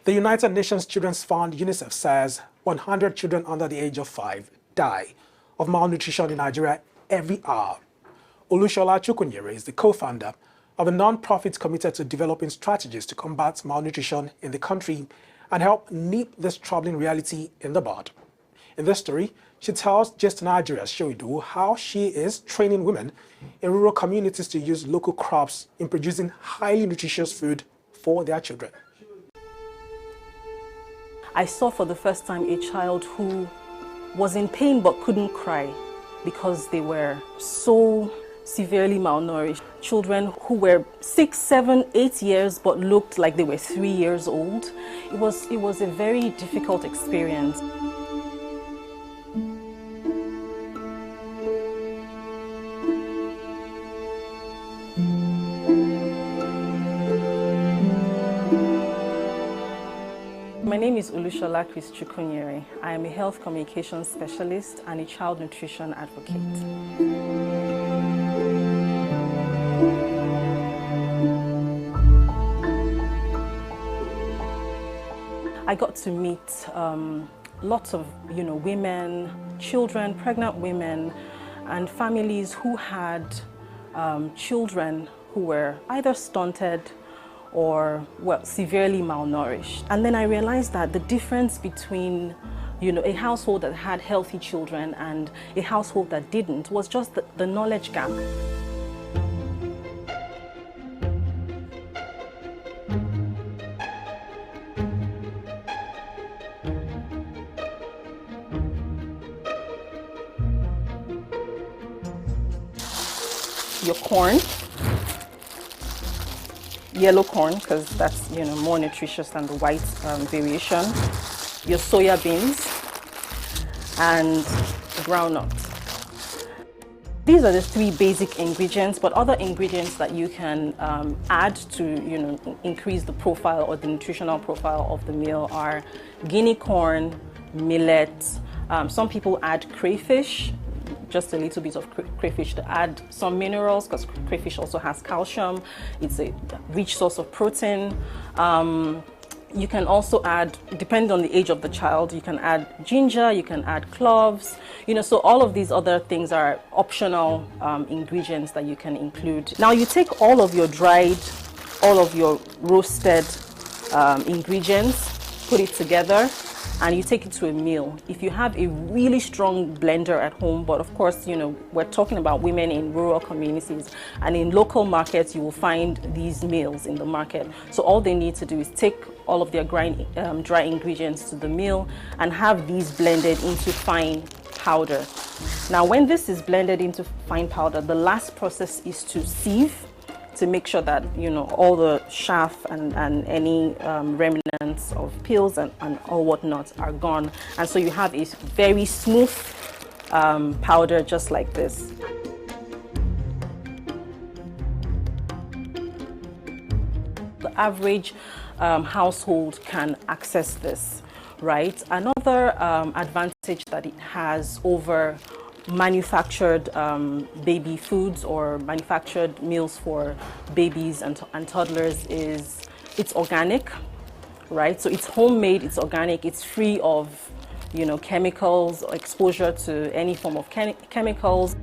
The United Nations Children's Fund, UNICEF, says 100 children under the age of 5 die of malnutrition in Nigeria every hour. Sola Chukwunyere is the co-founder of a non-profit committed to developing strategies to combat malnutrition in the country and help nip this troubling reality in the bud. In this story, she tells Just Nigeria's Shoidu how she is training women in rural communities to use local crops in producing highly nutritious food for their children. I saw for the first time a child who was in pain but couldn't cry because they were so severely malnourished. Children who were 6, 7, 8 years but looked like they were 3 years old. It was a very difficult experience. My name is Sola Chris Chukwunyere. I am a health communications specialist and a child nutrition advocate. I got to meet lots of women, children, pregnant women, and families who had children who were either stunted or severely malnourished. And then I realized that the difference between a household that had healthy children and a household that didn't was just the knowledge gap. Your corn, yellow corn, because that's more nutritious than the white variation, your soya beans, and groundnut. These are the 3 basic ingredients, but other ingredients that you can add to increase the profile or the nutritional profile of the meal are guinea corn, millet. Some people add crayfish, just a little bit of crayfish to add some minerals, because crayfish also has calcium. It's a rich source of protein. You can also add, depending on the age of the child, you can add ginger, you can add cloves. So all of these other things are optional ingredients that you can include. Now you take all of your dried, all of your roasted ingredients, put it together, and you take it to a mill. If you have a really strong blender at home, but of course, we're talking about women in rural communities, and in local markets, you will find these mills in the market. So all they need to do is take all of their dry ingredients to the mill and have these blended into fine powder. Now, when this is blended into fine powder, the last process is to sieve, to make sure that all the chaff and any remnants of peels and all whatnot are gone, and so you have a very smooth powder just like this. The average household can access this, right? Another advantage that it has over manufactured baby foods or manufactured meals for babies and toddlers is it's organic, right? So it's homemade, it's organic, it's free of chemicals or exposure to any form of chemicals.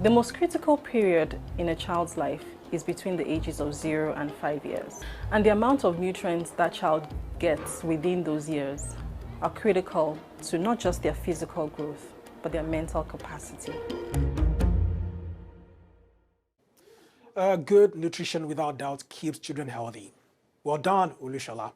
The most critical period in a child's life is between the ages of 0 and 5 years. And the amount of nutrients that child gets within those years are critical to not just their physical growth, but their mental capacity. Good nutrition, without doubt, keeps children healthy. Well done, Sola.